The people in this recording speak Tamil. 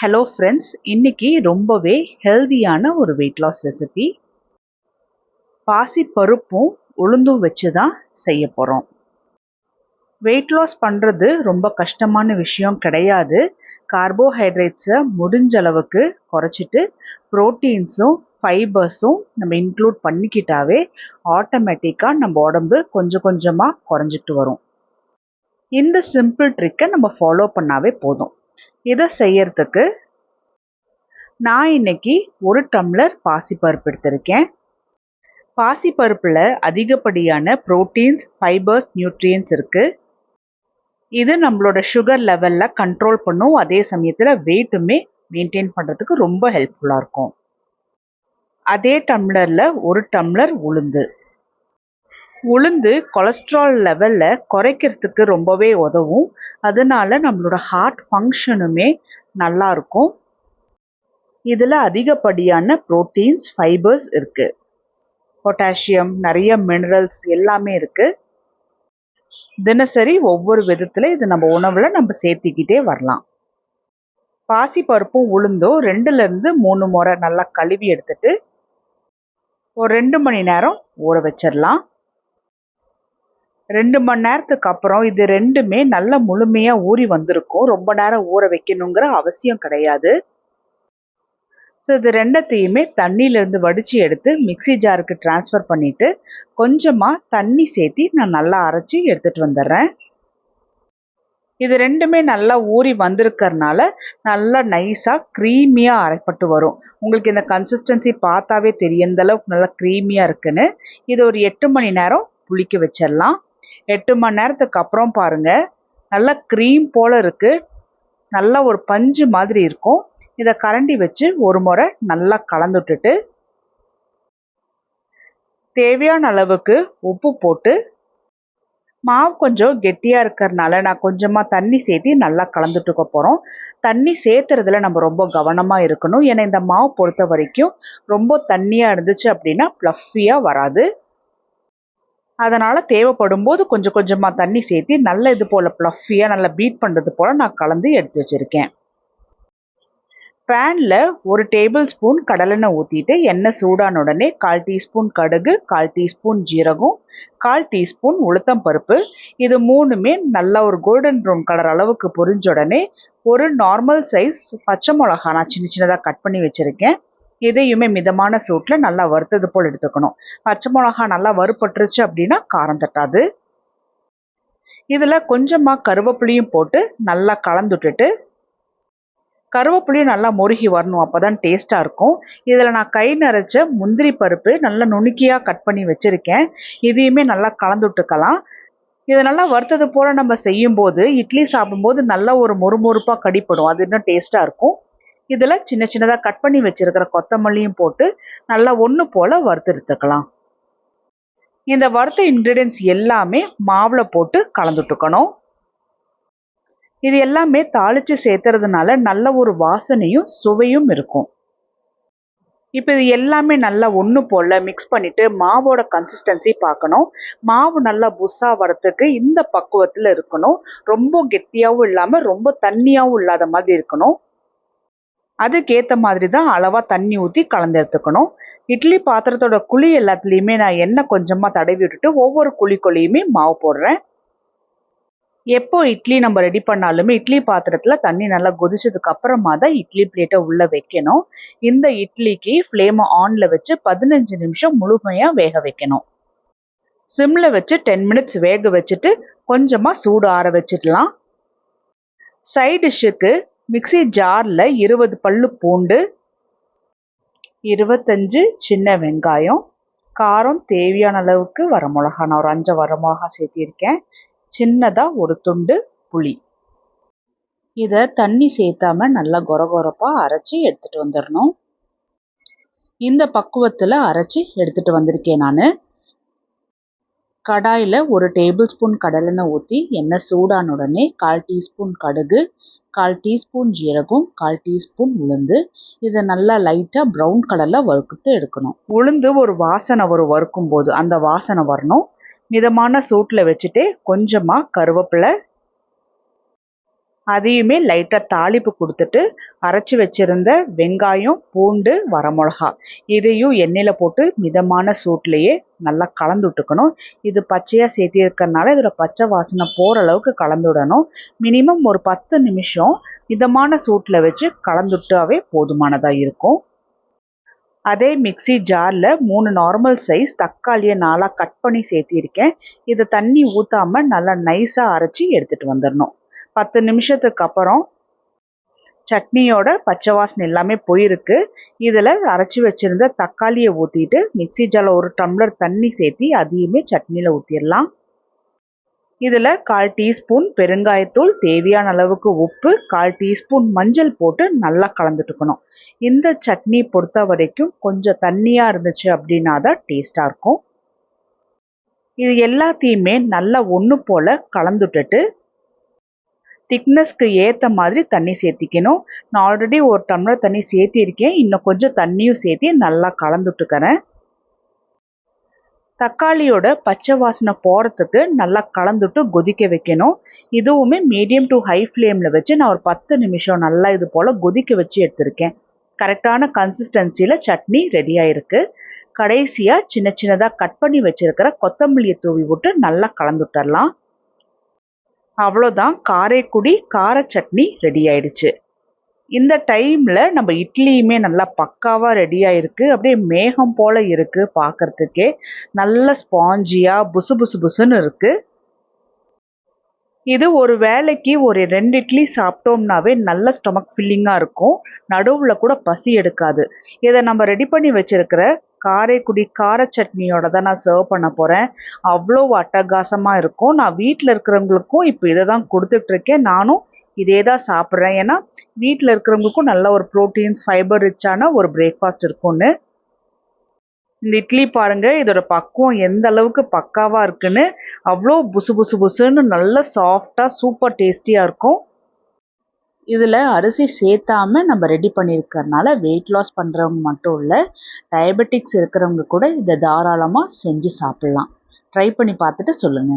ஹலோ ஃப்ரெண்ட்ஸ், இன்னைக்கு ரொம்பவே ஹெல்தியான ஒரு வெயிட் லாஸ் ரெசிபி. பாசி பருப்பும் உளுந்தும் வச்சு தான் செய்ய போகிறோம். வெயிட் லாஸ் பண்ணுறது ரொம்ப கஷ்டமான விஷயம் கிடையாது. கார்போஹைட்ரேட்ஸை முடிஞ்ச அளவுக்கு குறைச்சிட்டு ப்ரோட்டீன்ஸும் ஃபைபர்ஸும் நம்ம இன்க்ளூட் பண்ணிக்கிட்டாவே ஆட்டோமேட்டிக்காக நம்ம உடம்பு கொஞ்சம் கொஞ்சமாக குறைஞ்சிட்டு வரும். இந்த சிம்பிள் ட்ரிக்கை நம்ம ஃபாலோ பண்ணாவே போதும். இதை செய்யறதுக்கு நான் இன்னைக்கு 1 டம்ளர் பாசிப்பருப்பு எடுத்திருக்கேன். பாசிப்பருப்பில் அதிகப்படியான ப்ரோட்டீன்ஸ், ஃபைபர்ஸ், நியூட்ரியன்ஸ் இருக்குது. இது நம்மளோட சுகர் லெவலில் கண்ட்ரோல் பண்ணும். அதே சமயத்தில் வெயிட்டுமே மெயின்டைன் பண்ணுறதுக்கு ரொம்ப ஹெல்ப்ஃபுல்லாக இருக்கும். அதே டம்ளரில் 1 டம்ளர் உளுந்து. உளுந்து கொலஸ்ட்ரால் லெவலில் குறைக்கிறதுக்கு ரொம்பவே உதவும். அதனால நம்மளோட ஹார்ட் ஃபங்க்ஷனுமே நல்லா இருக்கும். இதில் அதிகப்படியான ப்ரோட்டீன்ஸ், ஃபைபர்ஸ் இருக்குது. பொட்டாசியம், நிறைய மினரல்ஸ் எல்லாமே இருக்குது. தினசரி ஒவ்வொரு விதத்தில் இது நம்ம உணவில் நம்ம சேர்த்திக்கிட்டே வரலாம். பாசிப்பருப்பும் உளுந்தும் 2லேருந்து 3 முறை நல்லா கழுவி எடுத்துட்டு ஒரு 2 மணி நேரம் ஊற வச்சிடலாம். 2 மணி நேரத்துக்கு அப்புறம் இது ரெண்டுமே நல்லா முழுமையாக ஊறி வந்திருக்கும். ரொம்ப நேரம் ஊற வைக்கணுங்கிற அவசியம் கிடையாது. ஸோ இது ரெண்டத்தையுமே தண்ணியிலேருந்து வடித்து எடுத்து மிக்ஸி ஜாருக்கு ட்ரான்ஸ்ஃபர் பண்ணிவிட்டு கொஞ்சமாக தண்ணி சேர்த்தி நான் நல்லா அரைச்சி எடுத்துகிட்டு வந்துடுறேன். இது ரெண்டுமே நல்லா ஊறி வந்திருக்கறனால நல்லா நைஸாக க்ரீமியாக அரைப்பட்டு வரும். உங்களுக்கு இந்த கன்சிஸ்டன்சி பார்த்தாவே தெரியும் எந்த அளவுக்கு நல்லா க்ரீமியாக இருக்குன்னு. இது ஒரு 8 மணி நேரம் புளிக்க வச்சிடலாம். 8 மணி நேரத்துக்கு அப்புறம் பாருங்கள், நல்லா க்ரீம் போல் இருக்குது. நல்லா ஒரு பஞ்சு மாதிரி இருக்கும். இதை கரண்டி வச்சு ஒரு முறை நல்லா கலந்து விட்டுட்டு தேவையான அளவுக்கு உப்பு போட்டு, மாவு கொஞ்சம் கெட்டியாக இருக்கிறதுனால நான் கொஞ்சமாக தண்ணி சேர்த்தி நல்லா கலந்துட்டுக்க போகிறோம். தண்ணி சேர்த்துறதுல நம்ம ரொம்ப கவனமாக இருக்கணும். ஏன்னா இந்த மாவு பொறுத்த வரைக்கும் ரொம்ப தண்ணியாக இருந்துச்சு அப்படின்னா ப்ளஃபியாக வராது. அதனால் தேவைப்படும் போது கொஞ்சம் கொஞ்சமாக தண்ணி சேர்த்தி நல்ல இது போல் ப்ளஃபியாக நல்லா பீட் பண்ணுறது போல் நான் கலந்து எடுத்து வச்சுருக்கேன். பேனில் 1 டேபிள் ஸ்பூன் கடலெண்ணெய் ஊற்றிட்டு எண்ணெய் சூடான உடனே 1/4 டீஸ்பூன் கடுகு, 1/4 டீஸ்பூன் ஜீரகம், 1/4 டீஸ்பூன் உளுத்தம் பருப்பு, இது மூணுமே நல்லா ஒரு கோல்டன் ப்ரௌன் கலர் அளவுக்கு பொரிஞ்ச உடனே ஒரு நார்மல் சைஸ் பச்சை மிளகா நான் சின்ன சின்னதாக கட் பண்ணி வச்சுருக்கேன். இதையுமே மிதமான சூட்டில் நல்லா வறுத்தது போல் எடுத்துக்கணும். பச்சை மிளகா நல்லா வறுபட்டுருச்சு அப்படின்னா காரம் தட்டாது. இதில் கொஞ்சமாக கருவேப்பிலையும் போட்டு நல்லா கலந்துட்டுட்டு கருவேப்பிலையும் நல்லா முருகி வரணும், அப்போ தான் டேஸ்ட்டாக இருக்கும். இதில் நான் கை நிறைச்ச முந்திரி பருப்பு நல்லா நுணுக்கியாக கட் பண்ணி வச்சுருக்கேன். இதையுமே நல்லா கலந்து விட்டுக்கலாம். இதை நல்லா வறுத்தது போல் நம்ம செய்யும்போது இட்லி சாப்பிடும்போது நல்லா ஒரு மொறுமொறுப்பாக கடிப்படும். அது இன்னும் டேஸ்ட்டாக இருக்கும். இதில் சின்ன சின்னதாக கட் பண்ணி வச்சுருக்கிற கொத்தமல்லியும் போட்டு நல்லா ஒன்று போல் வறுத்து எடுத்துக்கலாம். இந்த வறுத்த இன்க்ரீடியன்ஸ் எல்லாமே மாவில் போட்டு கலந்துட்டுக்கணும். இது எல்லாமே தாளித்து சேர்த்துறதுனால நல்ல ஒரு வாசனையும் சுவையும் இருக்கும். இப்போ இது எல்லாமே நல்லா ஒன்று போல் மிக்ஸ் பண்ணிவிட்டு மாவோட கன்சிஸ்டன்சி பார்க்கணும். மாவு நல்லா புஸ்ஸாக வரத்துக்கு இந்த பக்குவத்தில் இருக்கணும். ரொம்ப கெட்டியாகவும் இல்லாமல் ரொம்ப தண்ணியாகவும் இல்லாத மாதிரி இருக்கணும். அதுக்கேற்ற மாதிரி தான் அளவாக தண்ணி ஊற்றி கலந்து எடுத்துக்கணும். இட்லி பாத்திரத்தோட குழி எல்லாத்துலேயுமே நான் எண்ணெய் கொஞ்சமாக தடவி விட்டுட்டு ஒவ்வொரு குழிக்குள்ளேயுமே மாவு போடுறேன். எப்போ இட்லி நம்ம ரெடி பண்ணாலுமே இட்லி பாத்திரத்தில் தண்ணி நல்லா கொதிச்சதுக்கு அப்புறமா தான் இட்லி பிளேட்டை உள்ளே வைக்கணும். இந்த இட்லிக்கு ஃப்ளேமை ஆனில் வச்சு 15 நிமிஷம் முழுமையாக வேக வைக்கணும். சிம்மில் வச்சு 10 மினிட்ஸ் வேக வச்சுட்டு கொஞ்சமாக சூடு ஆற வச்சிடலாம். சைட் டிஷ்ஷுக்கு மிக்ஸி ஜாரில் 20 பல்லு பூண்டு, 25 சின்ன வெங்காயம், காரம் தேவையான அளவுக்கு வரமிளகா, நான் ஒரு 5 வரமிளகா சேர்த்திருக்கேன். சின்னதாக ஒரு துண்டு புளி. இதை தண்ணி சேர்த்தாம நல்லா கொரகொரப்பாக அரைச்சி எடுத்துகிட்டு வந்துடணும். இந்த பக்குவத்தில் அரைச்சி எடுத்துகிட்டு வந்திருக்கேன் நான். கடாயில் 1 டேபிள் ஸ்பூன் கடலெண்ணெய் ஊற்றி எண்ணெய் சூடான உடனே 1/4 டீஸ்பூன் கடுகு, 1/4 டீஸ்பூன் ஜீரகம், 1/4 டீஸ்பூன் உளுந்து, இதை நல்லா லைட்டாக ப்ரௌன் கலரில் வறுத்து எடுக்கணும். உளுந்து ஒரு வாசனை வறுக்கும் போது அந்த வாசனை வரணும். மிதமான சூட்டில் வச்சுட்டு கொஞ்சமாக கருவேப்பிலை, அதையுமே லைட்டாக தாளிப்பு கொடுத்துட்டு அரைச்சி வச்சிருந்த வெங்காயம், பூண்டு, வரமிளகா இதையும் எண்ணெயில் போட்டு மிதமான சூட்லேயே நல்லா கலந்து விட்டுக்கணும். இது பச்சையாக சேர்த்திருக்கறனால இதோட பச்சை வாசனை போகிற அளவுக்கு கலந்து விடணும். மினிமம் ஒரு 10 நிமிஷம் மிதமான சூட்டில் வச்சு கலந்துட்டாவே போதுமானதாக இருக்கும். அதே மிக்ஸி ஜாரில் 3 நார்மல் சைஸ் தக்காளியை 4 கட் பண்ணி சேர்த்திருக்கேன். இதை தண்ணி ஊற்றாமல் நல்லா நைஸாக அரைச்சி எடுத்துகிட்டு வந்துடணும். 10 நிமிஷத்துக்கு அப்புறம் சட்னியோட பச்சை வாசனை எல்லாமே போயிருக்கு. இதில் அரைச்சி வச்சுருந்த தக்காளியை ஊற்றிட்டு மிக்ஸி ஜாரில் 1 டம்ளர் தண்ணி சேர்த்தி அதையுமே சட்னியில் ஊற்றிடலாம். இதில் 1/4 டீஸ்பூன் பெருங்காயத்தூள், தேவையான அளவுக்கு உப்பு, 1/4 டீஸ்பூன் மஞ்சள் போட்டு நல்லா கலந்துட்டுக்கணும். இந்த சட்னி பொறுத்த வரைக்கும் கொஞ்சம் தண்ணியாக இருந்துச்சு அப்படின்னா தான் டேஸ்ட்டாக இருக்கும். இது எல்லாத்தையுமே நல்லா ஒன்று போல் கலந்துட்டுட்டு திக்னஸ்க்கு ஏற்ற மாதிரி தண்ணி சேர்த்திக்கணும். நான் ஆல்ரெடி 1 டம்ளர் தண்ணி சேர்த்திருக்கேன். இன்னும் கொஞ்சம் தண்ணியும் சேர்த்தி நல்லா கலந்துட்டுக்கிறேன். தக்காளியோட பச்சை வாசனை போகிறதுக்கு நல்லா கலந்துட்டு கொதிக்க வைக்கணும். இதுவுமே மீடியம் டு ஹை ஃப்ளேமில் வச்சு நான் ஒரு 10 நிமிஷம் நல்லா இது போல் கொதிக்க வச்சு எடுத்திருக்கேன். கரெக்டான கன்சிஸ்டன்சியில் சட்னி ரெடியாக இருக்குது. கடைசியாக சின்ன சின்னதாக கட் பண்ணி வச்சுருக்கிற கொத்தமல்லியை தூவி விட்டு நல்லா கலந்துட்டரலாம். அவ்வளோதான், காரைக்குடி கார சட்னி ரெடி ஆயிடுச்சு. இந்த டைமில் நம்ம இட்லியுமே நல்லா பக்காவாக ரெடியாக இருக்குது. அப்படியே மேகம் போல் இருக்குது பார்க்குறதுக்கே. நல்ல ஸ்பாஞ்சியாக புசு புசு புசுன்னு இருக்குது. இது ஒரு வேளைக்கு ஒரு 2 இட்லி சாப்பிட்டோம்னாவே நல்ல ஸ்டொமக் ஃபில்லிங்காக இருக்கும். நடுவில் கூட பசி எடுக்காது. இதை நம்ம ரெடி பண்ணி வச்சுருக்கிற காரைக்குடி கார சட்னியோட தான் நான் சர்வ் பண்ண போகிறேன். அவ்வளோ அட்டகாசமாக இருக்கும். நான் வீட்டில் இருக்கிறவங்களுக்கும் இப்போ இதை தான் கொடுத்துட்ருக்கேன். நானும் இதே தான் சாப்பிட்றேன். ஏன்னா வீட்டில் இருக்கிறவங்களுக்கும் நல்ல ஒரு ப்ரோட்டீன்ஸ், ஃபைபர் ரிச்சான ஒரு பிரேக்ஃபாஸ்ட் இருக்கும்னு. இந்த இட்லி பாருங்கள், இதோட பக்குவம் எந்த அளவுக்கு பக்காவாக இருக்குன்னு. அவ்வளோ புசு புசு புசுன்னு நல்ல சாஃப்டாக சூப்பர் டேஸ்டியாக இருக்கும். இதில் அரிசி சேர்த்தாம நம்ம ரெடி பண்ணியிருக்கறனால வெயிட் லாஸ் பண்ணுறவங்க மட்டும் இல்லை, டயபெட்டிக்ஸ் இருக்கிறவங்க கூட இதை தாராளமாக செஞ்சு சாப்பிட்லாம். ட்ரை பண்ணி பார்த்துட்டு சொல்லுங்கள்.